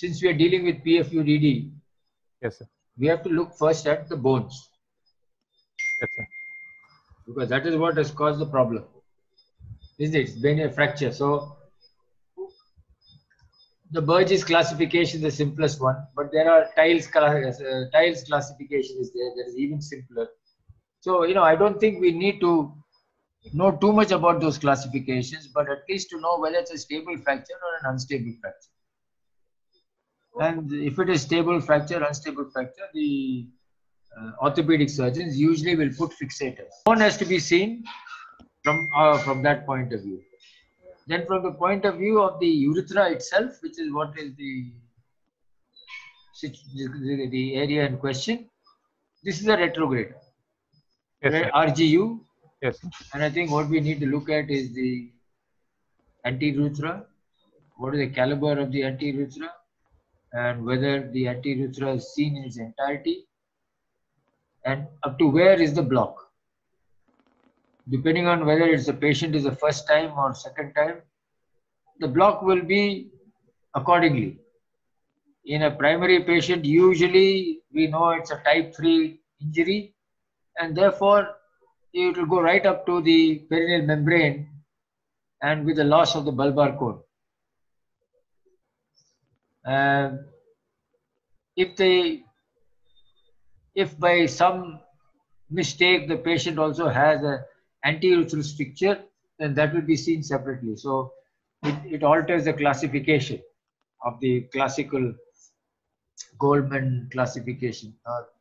since we are dealing with PFUDD, Yes, sir. we have to look first at the bones, Yes, sir. because that is what has caused the problem, isn't it? It's been a fracture. So the Burgess classification is the simplest one, but there are tiles classification is there that is even simpler. So, you know, I don't think we need to know too much about those classifications, but at least to know whether it's a stable fracture or an unstable fracture. And if it is stable fracture, unstable fracture, the orthopedic surgeons usually will put fixators. One has to be seen from that point of view. Then from the point of view of the urethra itself, which is what is the area in question, this is a retrograde. Yes, sir. RGU. Yes, sir. And I think what we need to look at is the anterurethra. What is the caliber of the anterurethra, and whether the anterurethra is seen in its entirety, and up to where is the block. Depending on whether it's the patient is the first time or second time, the block will be accordingly. In a primary patient, usually we know it's a type 3 injury, and therefore it will go right up to the perineal membrane and with the loss of the bulbar cone. If by some mistake the patient also has an anterurethral stricture, then that will be seen separately. So it alters the classification of the classical Goldman classification,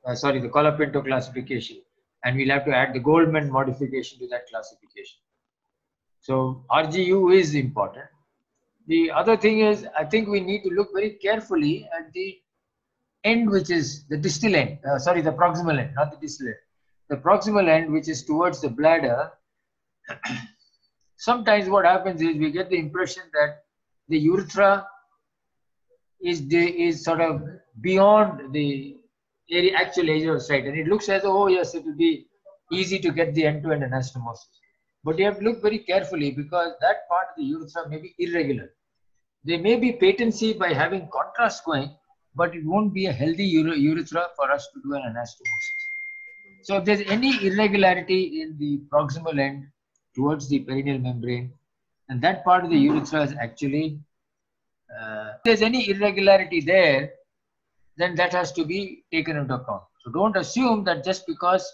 the Colapinto classification, and we'll have to add the Goldman modification to that classification. So RGU is important. The other thing is, I think we need to look very carefully at the end, which is the distal end, the proximal end, not the distal end. The proximal end, which is towards the bladder. Sometimes what happens is we get the impression that the urethra is sort of beyond the actual area of sight, and it looks as though, oh yes, it will be easy to get the end-to-end anastomosis. But you have to look very carefully, because that part of the urethra may be irregular. There may be patency by having contrast going, but it won't be a healthy urethra for us to do an anastomosis. So if there's any irregularity in the proximal end towards the perineal membrane, and that part of the urethra is actually, if there's any irregularity there, then that has to be taken into account. So don't assume that just because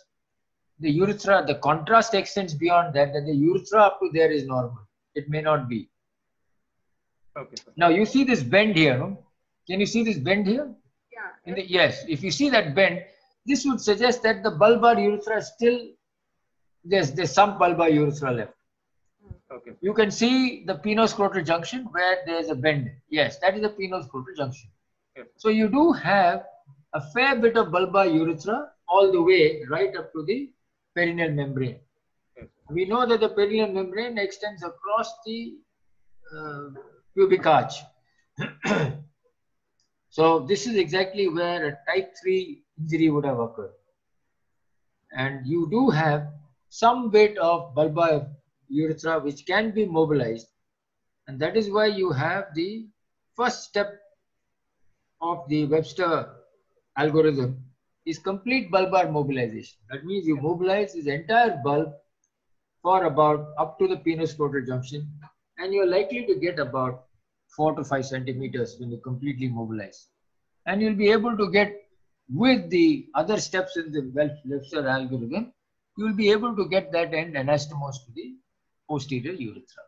the urethra, the contrast extends beyond that, that the urethra up to there is normal. It may not be. Okay, sir. Now you see this bend here, no? Can you see this bend here? Yeah. Yes, if you see that bend, this would suggest that the bulbar urethra still, there's some bulbar urethra left. Okay. You can see the penoscrotal junction where there's a bend. Yes, that is the penoscrotal junction. Yes. So you do have a fair bit of bulbar urethra all the way right up to the perineal membrane. Yes. We know that the perineal membrane extends across the pubic arch. So this is exactly where a type 3 injury would have occurred. And you do have some bit of bulbar urethra which can be mobilized. And that is why you have the first step of the Webster algorithm is complete bulbar mobilization. That means you mobilize this entire bulb for about up to the penoscrotal junction, and you're likely to get about 4 to 5 centimeters when you completely mobilize. And you'll be able to get, with the other steps in the Webster algorithm, you'll be able to get that end anastomosed to the posterior urethra.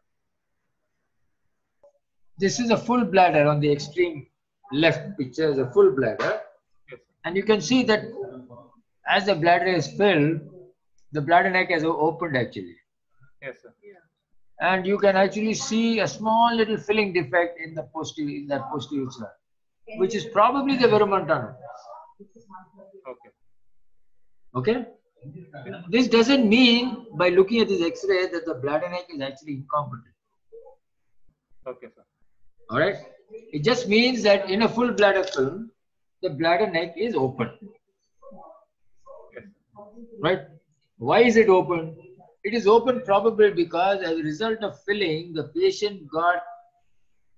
This is a full bladder on the extreme left picture, is a full bladder. And you can see that as the bladder is filled, the bladder neck has opened actually. Yes, sir. And you can actually see a small little filling defect in the posterior urethra, which is probably the Verumen tunnel. Okay. Okay? This doesn't mean by looking at this X-ray that the bladder neck is actually incompetent. Okay, sir. All right? It just means that in a full bladder film, the bladder neck is open. Yes. Right? Why is it open? It is open probably because as a result of filling, the patient got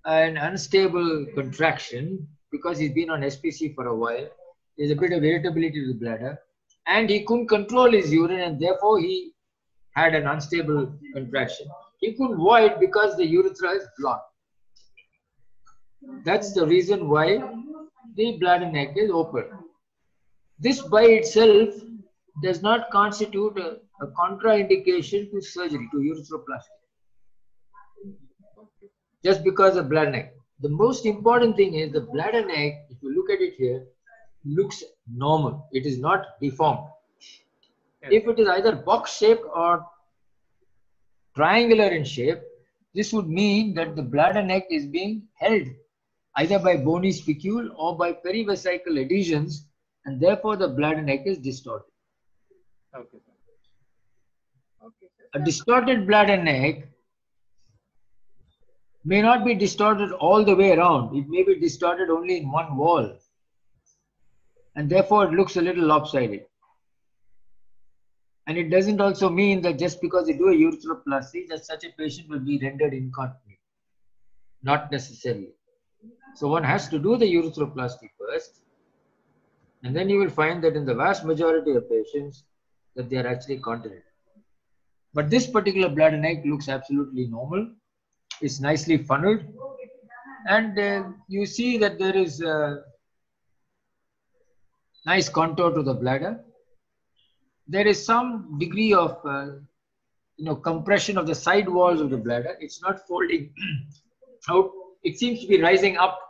an unstable contraction because he's been on SPC for a while. There's a bit of irritability to the bladder, and he couldn't control his urine, and therefore he had an unstable contraction. He couldn't void because the urethra is blocked. That's the reason why the bladder neck is open. This by itself does not constitute a contraindication to surgery, to urethroplasty. Just because of bladder neck. The most important thing is the bladder neck, if you look at it here, looks normal. It is not deformed. Yes. If it is either box shaped or triangular in shape, this would mean that the bladder neck is being held either by bony spicule or by perivesical adhesions, and therefore the bladder neck is distorted. Okay, sir. A distorted bladder neck may not be distorted all the way around. It may be distorted only in one wall, and therefore it looks a little lopsided. And it doesn't also mean that just because you do a urethroplasty that such a patient will be rendered incontinent. Not necessarily. So one has to do the urethroplasty first, and then you will find that in the vast majority of patients that they are actually continent. But this particular bladder neck looks absolutely normal. It's nicely funneled, and you see that there is a nice contour to the bladder. There is some degree of compression of the side walls of the bladder. It's not folding out. It seems to be rising up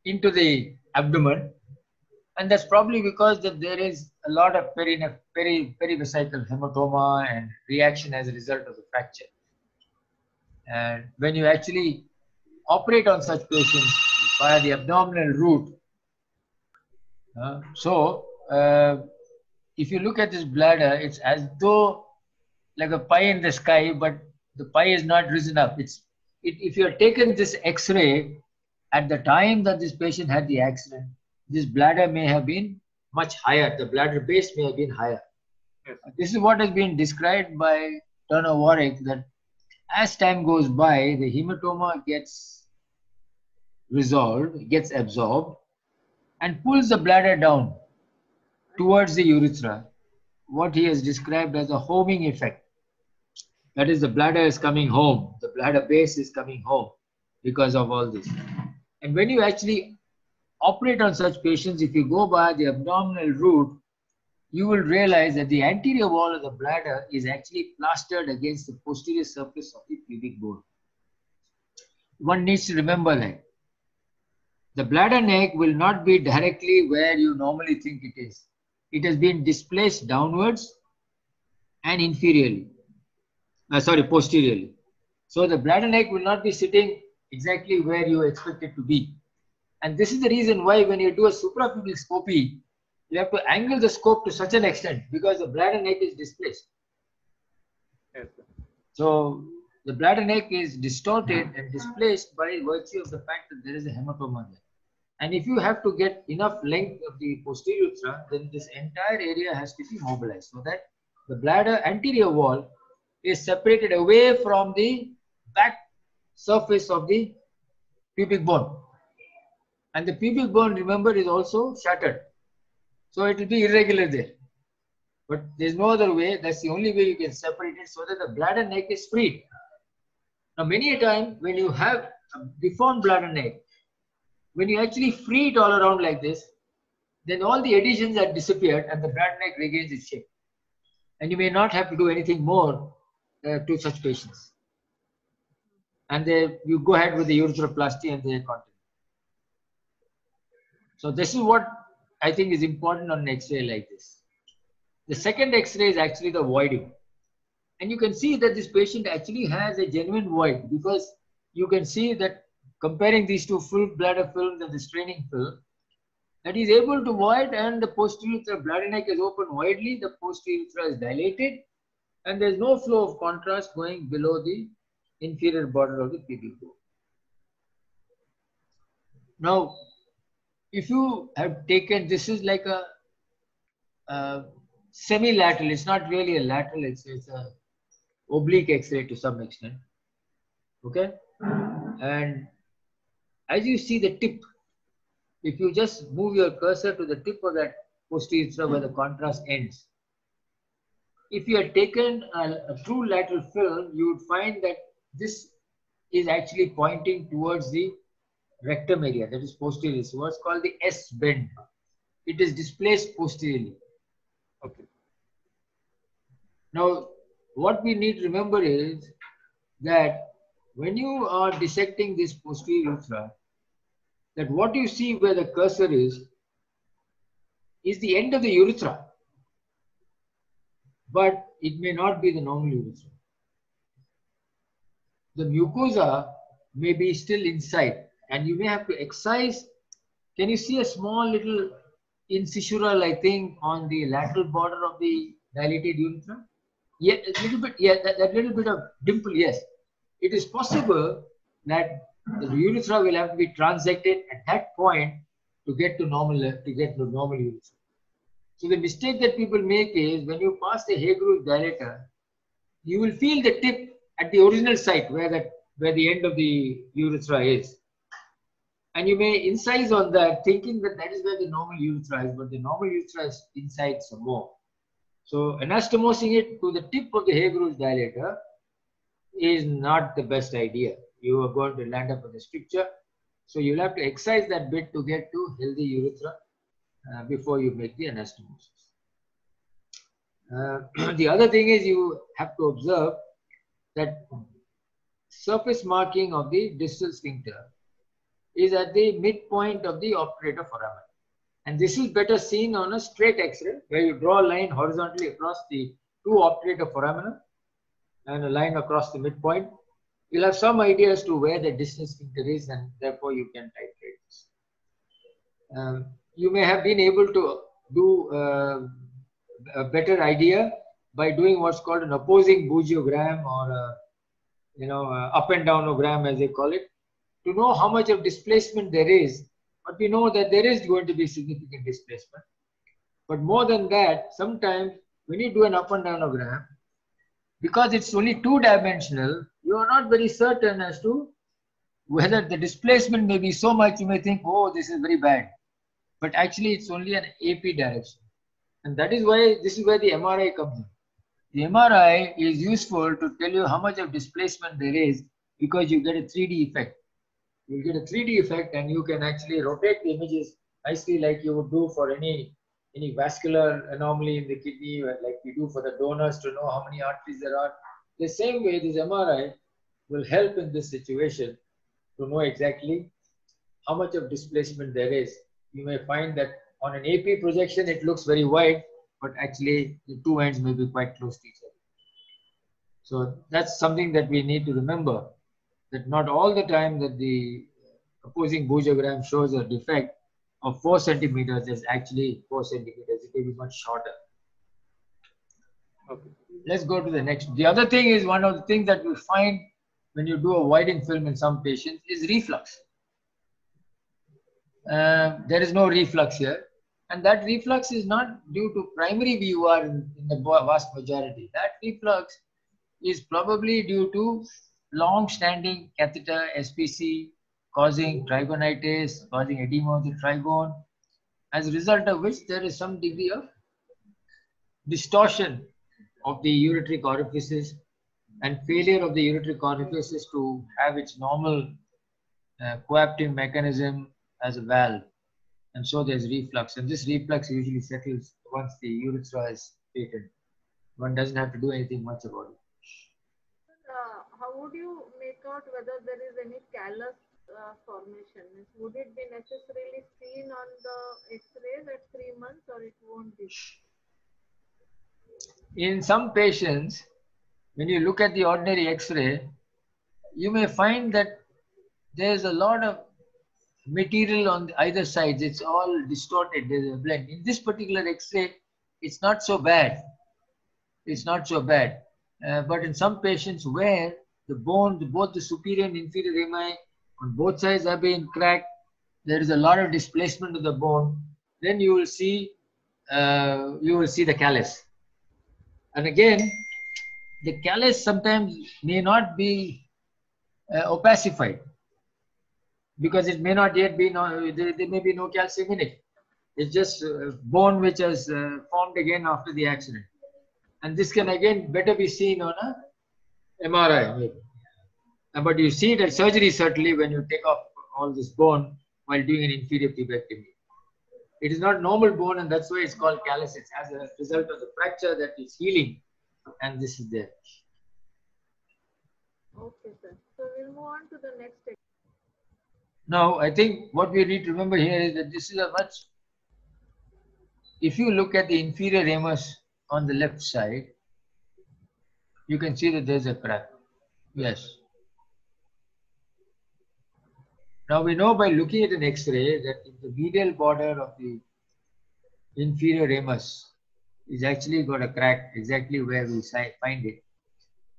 into the abdomen, and that's probably because that there is a lot of perivesical hematoma and reaction as a result of the fracture. And when you actually operate on such patients via the abdominal route, if you look at this bladder, it's as though like a pie in the sky, but the pie is not risen up. If you have taken this X-ray at the time that this patient had the accident, this bladder may have been much higher. The bladder base may have been higher. Yes. This is what has been described by Turner Warwick, that as time goes by, the hematoma gets resolved, gets absorbed, and pulls the bladder down towards the urethra, what he has described as a homing effect. That is, the bladder is coming home, the bladder base is coming home because of all this. And when you actually operate on such patients, if you go by the abdominal route, you will realize that the anterior wall of the bladder is actually plastered against the posterior surface of the pubic bone. One needs to remember that. The bladder neck will not be directly where you normally think it is. It has been displaced downwards and posteriorly. So the bladder neck will not be sitting exactly where you expect it to be. And this is the reason why when you do a suprapubic scopy, you have to angle the scope to such an extent because the bladder neck is displaced. Yes, sir. So the bladder neck is distorted and displaced by virtue of the fact that there is a hematoma there. And if you have to get enough length of the posterior urethra, then this entire area has to be mobilized so that the bladder anterior wall is separated away from the back surface of the pubic bone. And the pubic bone, remember, is also shattered. So it will be irregular there. But there's no other way. That's the only way you can separate it so that the bladder neck is freed. Now, many a time when you have a deformed bladder neck, when you actually free it all around like this, then all the adhesions have disappeared and the bladder neck regains its shape. And you may not have to do anything more to such patients. And you go ahead with the urethroplasty and they continue. So this is what I think is important on an X-ray like this. The second X-ray is actually the voiding. And you can see that this patient actually has a genuine void because you can see that comparing these two full bladder films and the straining film, that is able to void and the posterior bladder neck is open widely, the posterior urethra is dilated, and there is no flow of contrast going below the inferior border of the pubic bone. Now, if you have taken, this is like a semi-lateral, it's not really a lateral, it's a oblique X-ray to some extent. Okay? And as you see the tip, if you just move your cursor to the tip of that posterior urethra where the contrast ends, if you had taken a true lateral film, you would find that this is actually pointing towards the rectum area, that is posterior. So what's called the S bend. It is displaced posteriorly. Okay. Now, what we need to remember is that when you are dissecting this posterior urethra, that what you see where the cursor is the end of the urethra, but it may not be the normal urethra. The mucosa may be still inside, and you may have to excise. Can you see a small little incisural, I think, on the lateral border of the dilated urethra? Yeah, a little bit. Yeah, that little bit of dimple. Yes, it is possible that the urethra will have to be transected at that point to get to normal urethra. So the mistake that people make is when you pass the Haig-Ruesch dilator, you will feel the tip at the original site where the end of the urethra is. And you may incise on that thinking that that is where the normal urethra is, but the normal urethra is inside some more. So anastomosing it to the tip of the Haig-Ruesch dilator is not the best idea. You are going to land up with a stricture. So you'll have to excise that bit to get to healthy urethra before you make the anastomosis. The other thing is you have to observe that surface marking of the distal sphincter is at the midpoint of the obturator foramen. And this is better seen on a straight X-ray where you draw a line horizontally across the two obturator foramina and a line across the midpoint. You'll have some idea as to where the distal sphincter is, and therefore you can titrate this. You may have been able to do a better idea by doing what's called an opposing bugiogram or up and downogram as they call it, to know how much of displacement there is. But we know that there is going to be significant displacement. But more than that, sometimes when you do an up and downogram, because it's only two-dimensional, you are not very certain as to whether the displacement may be so much, you may think, oh, this is very bad. But actually, it's only an AP direction. And that is why this is where the MRI comes in. The MRI is useful to tell you how much of displacement there is because you get a 3D effect. You get a 3D effect and you can actually rotate the images nicely like you would do for any vascular anomaly in the kidney, like we do for the donors to know how many arteries there are. The same way, this MRI will help in this situation to know exactly how much of displacement there is. You may find that on an AP projection, it looks very wide, but actually the two ends may be quite close to each other. So that's something that we need to remember, that not all the time that the opposing bugiogram shows a defect of 4 centimeters is actually 4 centimeters. It may be much shorter. Okay. Let's go to the next. The other thing is, one of the things that we find when you do a widened film in some patients is reflux. There is no reflux here. And that reflux is not due to primary VUR in the vast majority. That reflux is probably due to long-standing catheter SPC causing trigonitis, causing edema of the trigone, as a result of which there is some degree of distortion of the ureteric orifices and failure of the ureteric orifices to have its normal coapting mechanism as a valve. And so there's reflux, and this reflux usually settles once the urethra is patent. One doesn't have to do anything much about it. How would you make out whether there is any callus formation? Would it be necessarily seen on the X-rays at 3 months, or it won't be? In some patients, when you look at the ordinary X-ray, you may find that there's a lot of material on either sides. It's all distorted. There's a blend. In this particular X-ray, it's not so bad. It's not so bad. But in some patients where the bone, both the superior and inferior rami on both sides have been cracked, there is a lot of displacement of the bone, then you will see the callus. And again, the callus sometimes may not be opacified. because it may not yet be, there may be no calcium in it. It's just bone which has formed again after the accident. And this can again better be seen on a MRI maybe. But you see it at surgery certainly when you take off all this bone while doing an inferior pubectomy. It is not normal bone, and that's why it's called callus. It's as a result of the fracture that is healing, and this is there. Okay, sir. So we'll move on to the next. Now, I think what we need to remember here is that this is a much, if you look at the inferior ramus on the left side, you can see that there's a crack. Yes. Now we know by looking at an X-ray that if the medial border of the inferior ramus is actually got a crack exactly where we find it,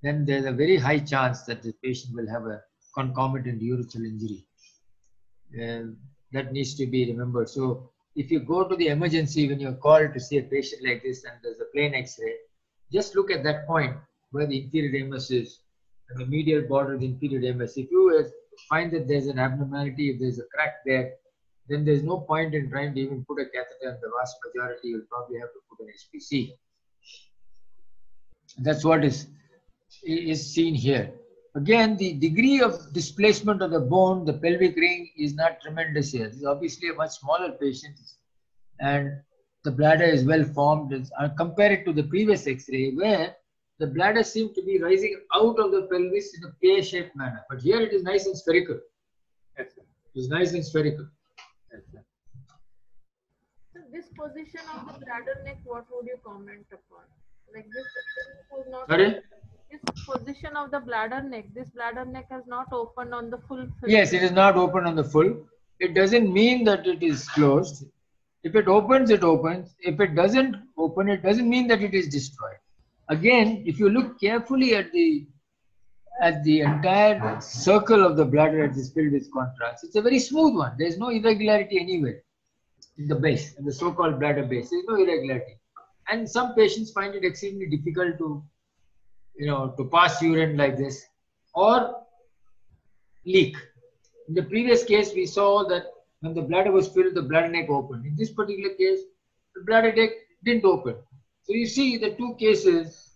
then there's a very high chance that the patient will have a concomitant urethral injury. That needs to be remembered. So if you go to the emergency when you're called to see a patient like this and there's a plain X-ray, just look at that point where the inferior ramus is and the medial border of the inferior ramus. If you find that there's an abnormality, if there's a crack there, then there's no point in trying to even put a catheter, and the vast majority will probably have to put an SPC. That's what is seen here. Again, the degree of displacement of the bone, the pelvic ring, is not tremendous here. This is obviously a much smaller patient, and the bladder is well formed. Compare it to the previous X-ray, where the bladder seemed to be rising out of the pelvis in a pear-shaped manner. But here it is nice and spherical. Yes, sir. It is nice and spherical. Yes, sir. So this position of the bladder neck, what would you comment upon? Like this was not. Sorry? This position of the bladder neck, this bladder neck has not opened on the full. Yes, it is not open on the full. It doesn't mean that it is closed. If it opens, it opens. If it doesn't open, it doesn't mean that it is destroyed. Again, if you look carefully at the entire circle of the bladder as is filled with contrast, it's a very smooth one. There is no irregularity anywhere in the base, in the so-called bladder base. There is no irregularity. And some patients find it extremely difficult to pass urine like this or leak. In the previous case, we saw that when the bladder was filled, the bladder neck opened. In this particular case, the bladder neck didn't open. So you see the two cases,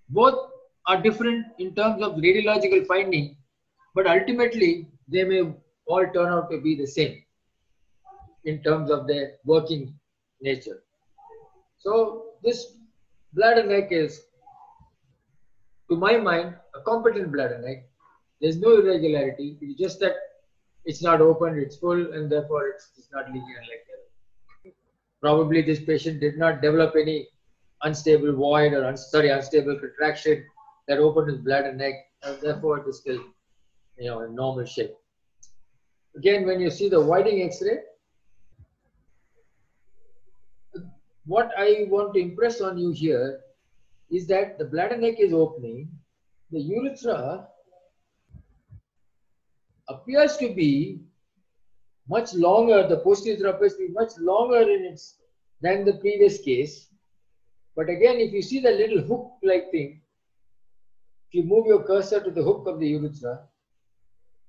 both are different in terms of radiological finding, but ultimately they may all turn out to be the same in terms of their working nature. So this bladder neck is, to my mind, a competent bladder neck. There's no irregularity. It's just that it's not open, it's full, and therefore it's not leaking like that. Probably this patient did not develop any unstable void or unstable contraction that opened his bladder neck, and therefore it is still in normal shape. Again, when you see the Whiting X-ray, what I want to impress on you here is that the bladder neck is opening, the urethra appears to be much longer, the posterior appears to be much longer than the previous case. But again, if you see the little hook-like thing, if you move your cursor to the hook of the urethra,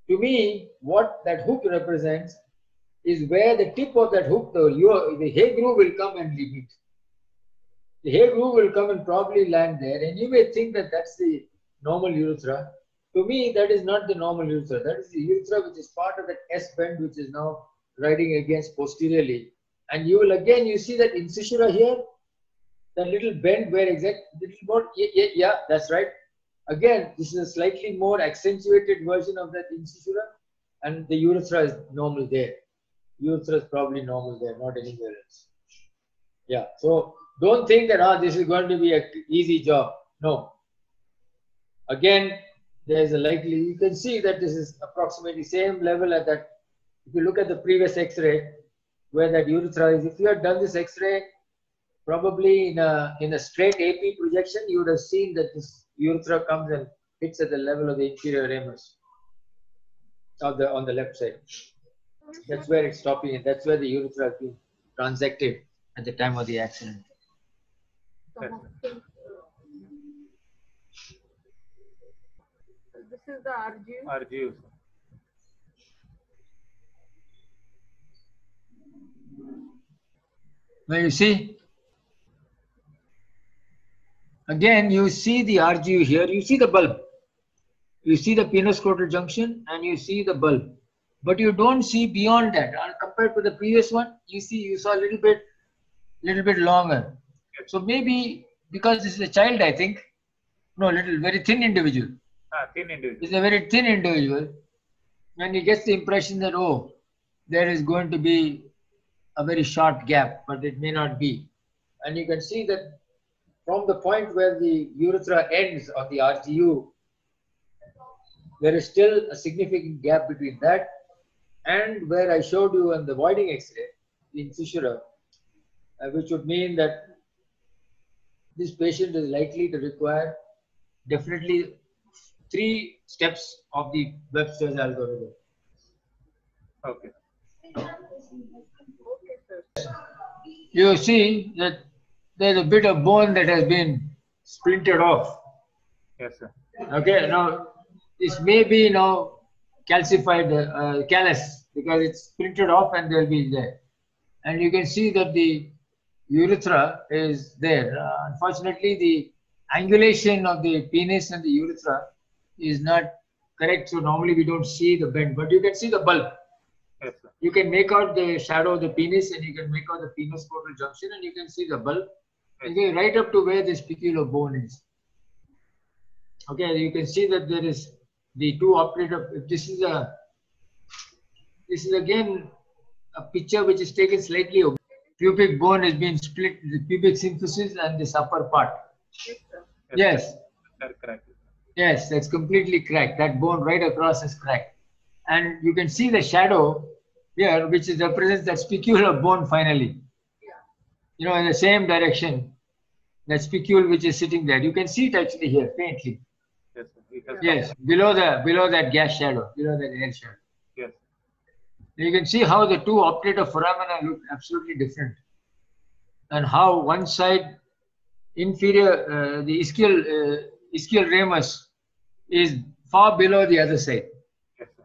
to me, what that hook represents is where the tip of that hook, the hair groove will come and meet. The hair groove will come and probably land there, and you may think that that's the normal urethra. To me, that is not the normal urethra. That is the urethra which is part of that S bend, which is now riding against posteriorly. And you will again, you see that incisura here, that little bend where little more, yeah, that's right. Again, this is a slightly more accentuated version of that incisura, and the urethra is normal there. Urethra is probably normal there, not anywhere else. Yeah, so don't think that this is going to be an easy job. No. Again, there is a you can see that this is approximately same level at that. If you look at the previous X-ray, where that urethra is, if you had done this X-ray, probably in a straight AP projection, you would have seen that this urethra comes and hits at the level of the inferior ramus on the left side. That's where it's stopping, and that's where the urethra has been transected at the time of the accident. This is the RGU. RGU. Now you see, again you see the RGU here, you see the bulb. You see the penoscrotal junction and you see the bulb. But you don't see beyond that. Compared to the previous one, you saw a little bit longer. So maybe because this is a child, I think, no, very thin individual. Thin individual. It's a very thin individual, and he gets the impression that, oh, there is going to be a very short gap, but it may not be. And you can see that from the point where the urethra ends on the RGU, there is still a significant gap between that and where I showed you on the voiding X-ray, the infissura, which would mean that this patient is likely to require definitely 3 steps of the Webster's algorithm. Okay. Okay, sir. You see that there's a bit of bone that has been splintered off. Yes, sir. Okay, now this may be now calcified callus because it's splintered off and they'll be there. And you can see that the urethra is there. Unfortunately, the angulation of the penis and the urethra is not correct. So normally we don't see the bend, but you can see the bulb. Yes, sir. You can make out the shadow of the penis and you can make out the penoscrotal junction and you can see the bulb. And go right up to where the spicular bone is. Okay, you can see that there is the 2 operator. This is again a picture which is taken slightly over. Pubic bone has been split, the pubic symphysis and this upper part. Yes, sir. Yes, Sir, correct. yes, that's completely cracked. That bone right across is cracked. And you can see the shadow here, which represents that spicular bone finally. Yeah. You know, in the same direction, that spicule which is sitting there. You can see it actually here, faintly. Yes, sir. It has Yes, below that gas shadow, below that air shadow. Yes. You can see how the 2 optator foramina look absolutely different. And how one side inferior, the ischial ramus is far below the other side. Yes, sir.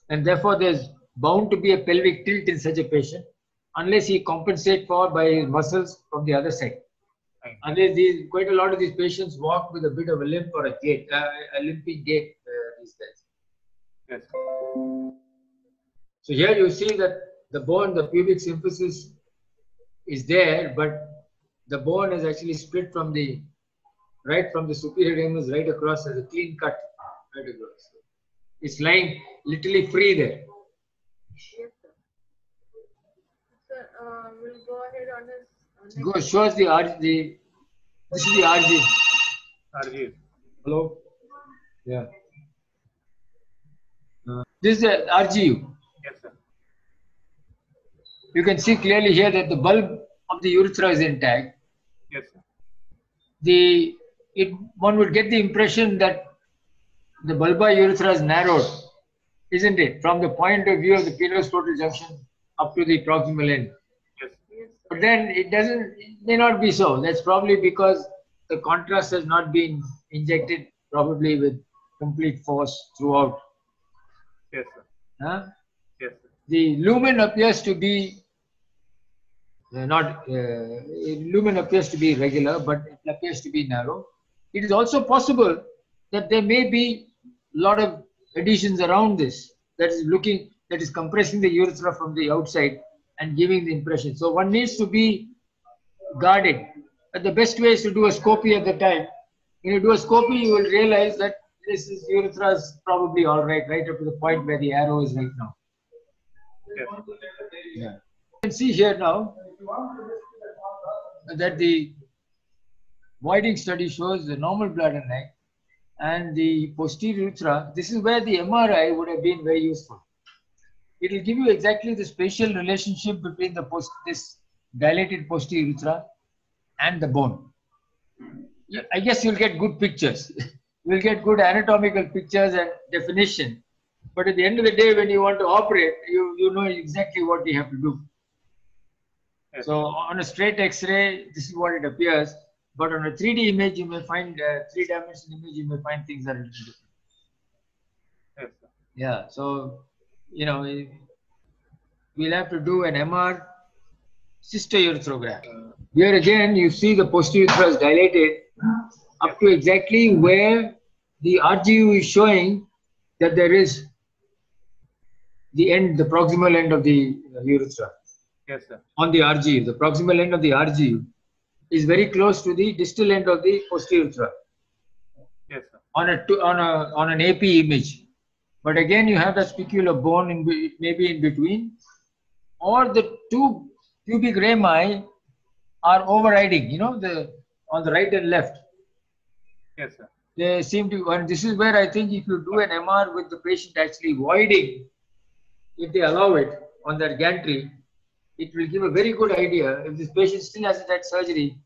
And therefore there's bound to be a pelvic tilt in such a patient unless he compensates for by his muscles from the other side. Fine. Unless quite a lot of these patients walk with a bit of a limp or a gait, a limping gait these days. Yes, sir. So here you see that the bone, the pubic symphysis is there, but the bone is actually split from the superior ramus right across as a clean cut right across. It's lying literally free there. Yes, sir. Sir, we'll go ahead on his next. Go show us the RG. This is the RG. RG. Hello. Yeah. This is the RGU. Yes, sir. You can see clearly here that the bulb of the urethra is intact. Yes, sir. One would get the impression that the bulbar urethra is narrowed, isn't it? From the point of view of the penoscrotal junction up to the proximal end. Yes. Yes, sir. But then it may not be so. That's probably because the contrast has not been injected probably with complete force throughout. Yes, sir. Huh? Yes, sir. The lumen appears to be lumen appears to be regular, but it appears to be narrow. It is also possible that there may be a lot of adhesions around this that is compressing the urethra from the outside and giving the impression. So one needs to be guarded. But the best way is to do a scopy at the time. When you do a scopy, you will realize that this urethra is probably all right up to the point where the arrow is right now. Yes. Yeah. You can see here now that the voiding study shows the normal bladder neck and the posterior urethra. This is where the MRI would have been very useful. It will give you exactly the spatial relationship between this dilated posterior urethra and the bone. I guess you'll get good pictures. You'll get good anatomical pictures and definition. But at the end of the day, when you want to operate, you know exactly what you have to do. Yes. So on a straight X-ray, this is what it appears. But on a 3D image, you may find 3-dimensional image, you may find things that are a little different. Yes, sir. Yeah. So we'll have to do an MR sister urethrogram. Here again, you see the posterior urethra is dilated up to exactly where the RGU is showing that there is the proximal end of the urethra. Yes, sir. On the RGU, the proximal end of the RGU is very close to the distal end of the posterior urethra Yes, sir. on an AP image. But again, you have that spicular bone maybe in between, or the two pubic rami are overriding, you know, on the right and left. Yes, sir. They seem to, and this is where I think if you do an MR with the patient actually voiding, if they allow it on their gantry, it will give a very good idea. If this patient still hasn't had surgery,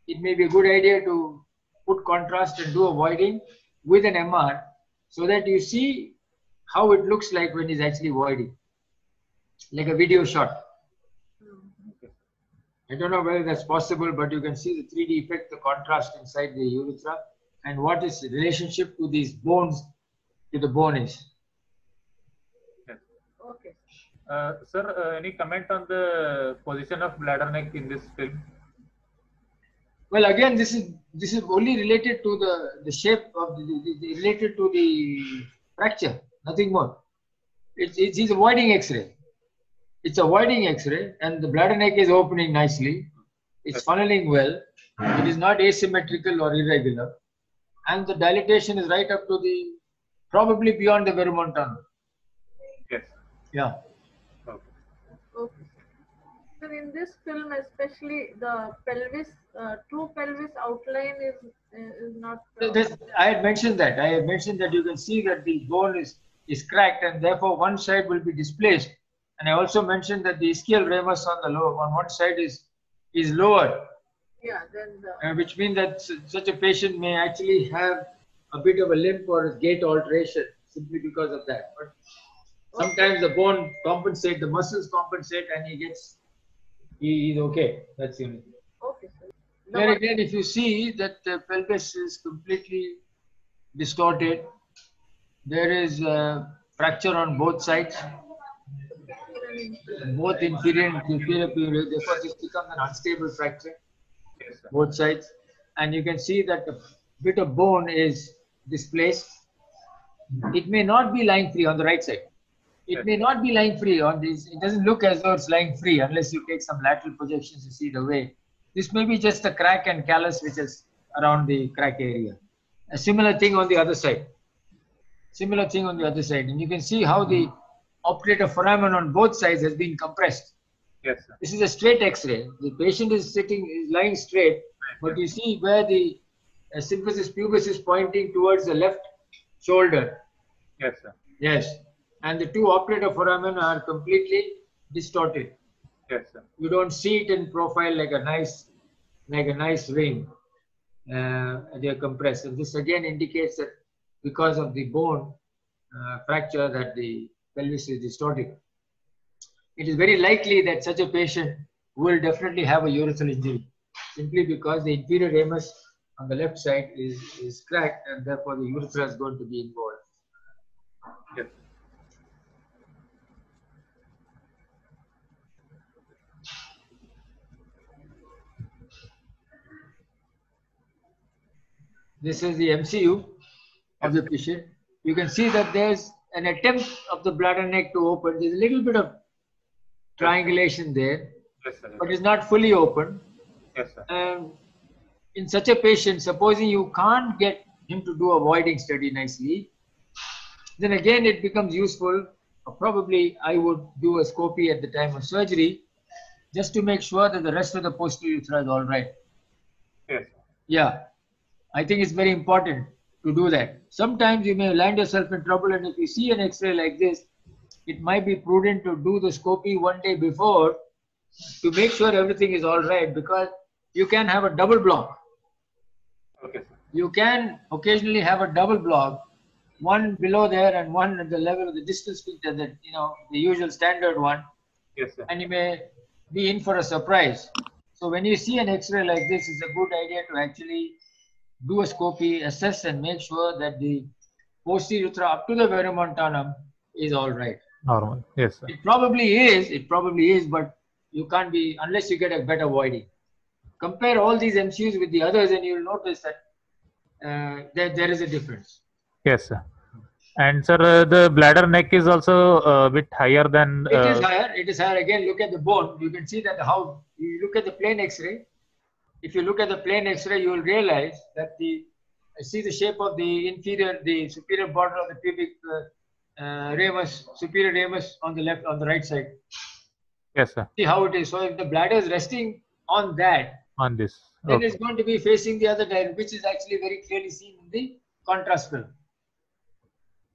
it may be a good idea to put contrast and do a voiding with an MR so that you see how it looks like when he's actually voiding, like a video shot. I don't know whether that's possible, but you can see the 3D effect, the contrast inside the urethra, and what is the relationship to these bones to the bone is. Yes. Okay. Sir, any comment on the position of bladder neck in this film? Well, again, this is only related to the shape of related to the fracture, nothing more. It's avoiding X-ray. It's avoiding X-ray, and the bladder neck is opening nicely. It's funneling well. It is not asymmetrical or irregular, and the dilatation is right up to the probably beyond the Vermont tunnel. Yes. Yeah. Okay. Okay. So in this film, especially the pelvis, true pelvis outline is not. I had mentioned that. I had mentioned that you can see that the bone is cracked, and therefore one side will be displaced. And I also mentioned that the ischial ramus on one side is lower. Yeah. Then the. Which means that such a patient may actually have a bit of a limp or gait alteration simply because of that. But sometimes the bone compensates, the muscles compensate, and he's okay. That's the only thing. Okay. Sir. There again, if you see that the pelvis is completely distorted, there is a fracture on both sides, both inferior and superior pubic. Therefore, this becomes an unstable fracture. Yes, sir. Both sides, and you can see that a bit of bone is displaced. It may not be lying free on the right side. It may not be lying free on this. It doesn't look as though it's lying free unless you take some lateral projections to see it away. This may be just a crack and callus which is around the crack area. A similar thing on the other side. Similar thing on the other side, and you can see how the obturator foramen on both sides has been compressed. Yes, sir. This is a straight X-ray. The patient is lying straight, but you see where the symphysis pubis is pointing towards the left shoulder. Yes, sir. Yes, and the two obturator foramen are completely distorted. Yes, sir. You don't see it in profile like a nice ring. They are compressed, and this again indicates that because of the bone fracture that the pelvis is distorted. It is very likely that such a patient will definitely have a urethral injury simply because the inferior ramus on the left side is cracked, and therefore the urethra is going to be involved. Yes. This is the MCU of the patient. You can see that there's an attempt of the bladder neck to open. There's a little bit of triangulation there, Yes, sir. but it's not fully open. Yes, sir. And in such a patient, supposing you can't get him to do a voiding study nicely, then again it becomes useful. Probably I would do a scopy at the time of surgery just to make sure that the rest of the posterior urethra is all right. Yes, sir. Yeah, I think it's very important to do that. Sometimes you may land yourself in trouble, and if you see an X-ray like this, it might be prudent to do the scopy one day before to make sure everything is all right, because you can have a double block. Okay, sir. You can occasionally have a double block, one below there and one at the level of the distal sphincter, that the usual standard one, Yes, sir. and you may be in for a surprise. So when you see an X-ray like this, it's a good idea to actually do a scopy, assess, and make sure that the posterior urethra up to the verumontanum is all right. Normal. Yes, sir. It probably is, but you can't be, unless you get a better voiding. Compare all these MCUs with the others and you'll notice that there is a difference. Yes, sir. And sir, the bladder neck is also a bit higher than. It is higher. It is higher. Again, look at the bone. You can see that how you look at the plain X-ray. If you look at the plain X-ray, you will realize that see the shape of the superior border of the pubic ramus, superior ramus on the right side. Yes, sir. See how it is. So if the bladder is resting on that, On this. then Okay. it's going to be facing the other direction, which is actually very clearly seen in the contrast film.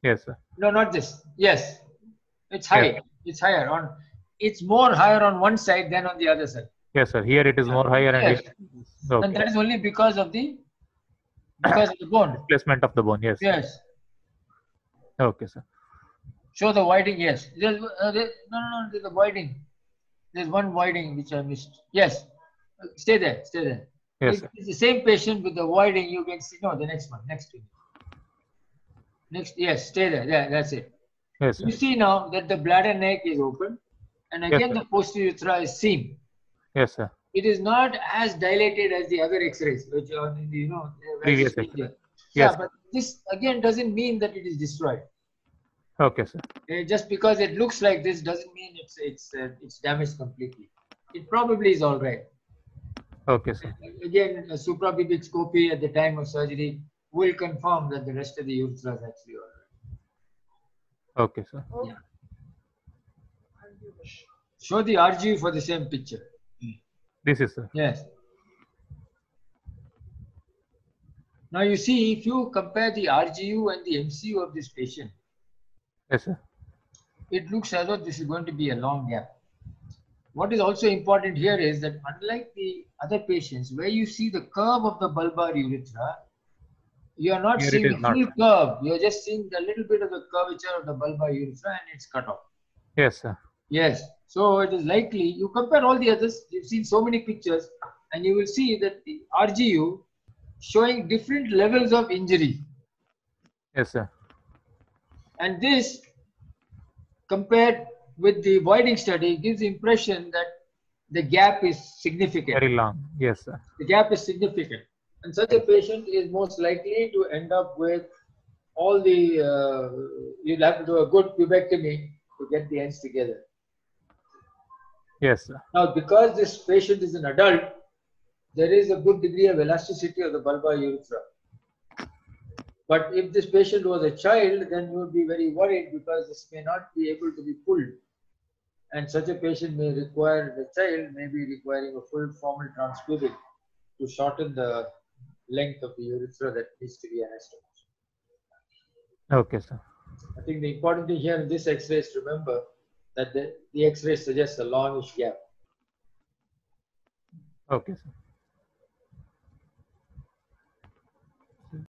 Yes, sir. No, not this. Yes, it's high. Yes. It's higher on. It's more higher on one side than on the other side. Yes, sir. Here it is more higher and Yes. okay. And that is only because of the bone. Placement of the bone. Yes. Yes. Okay, sir. Show the voiding. Yes. No, there's a voiding. There's one voiding which I missed. Yes. Stay there. Stay there. Yes, If sir. it's the same patient with the voiding, you can see. No, the next one. Next one. Next. Yes. Stay there. Yeah, that's it. Yes, sir. You see now that the bladder neck is open, and again sir. the posterior urethra is seen. Yes, sir. It is not as dilated as the other X-rays, which are in the Previous as- X-ray. Yeah, Yes. but this again doesn't mean that it is destroyed. Okay, sir. Just because it looks like this doesn't mean it's damaged completely. It probably is all right. Okay, sir. Again, a suprapubic scopy at the time of surgery will confirm that the rest of the urethra is actually all right. Okay, sir. Okay. Show the RGU for the same picture. This is, sir. Yes. Now you see, if you compare the RGU and the MCU of this patient, Yes, sir. it looks as though this is going to be a long gap. What is also important here is that unlike the other patients where you see the curve of the bulbar urethra, you are not Here it seeing is the not. full curve. You are just seeing a little bit of the curvature of the bulbar urethra and it's cut off. Yes, sir. Yes. So it is likely, you compare all the others, you've seen so many pictures and you will see that the RGU showing different levels of injury. Yes, sir. And this, compared with the voiding study, gives the impression that the gap is significant. Very long. Yes, sir. The gap is significant. And such a patient is most likely to end up with all the, you'll have to do a good pubectomy to get the ends together. Yes, sir. Now, because this patient is an adult, there is a good degree of elasticity of the bulbar urethra. But if this patient was a child, then you would be very worried because this may not be able to be pulled. And such a patient may require, the child may be requiring a full formal transpubic to shorten the length of the urethra that needs to be anastomosed. Okay, sir. I think the important thing here in this X-ray is to remember that the X-ray suggests a longish gap. Okay, sir.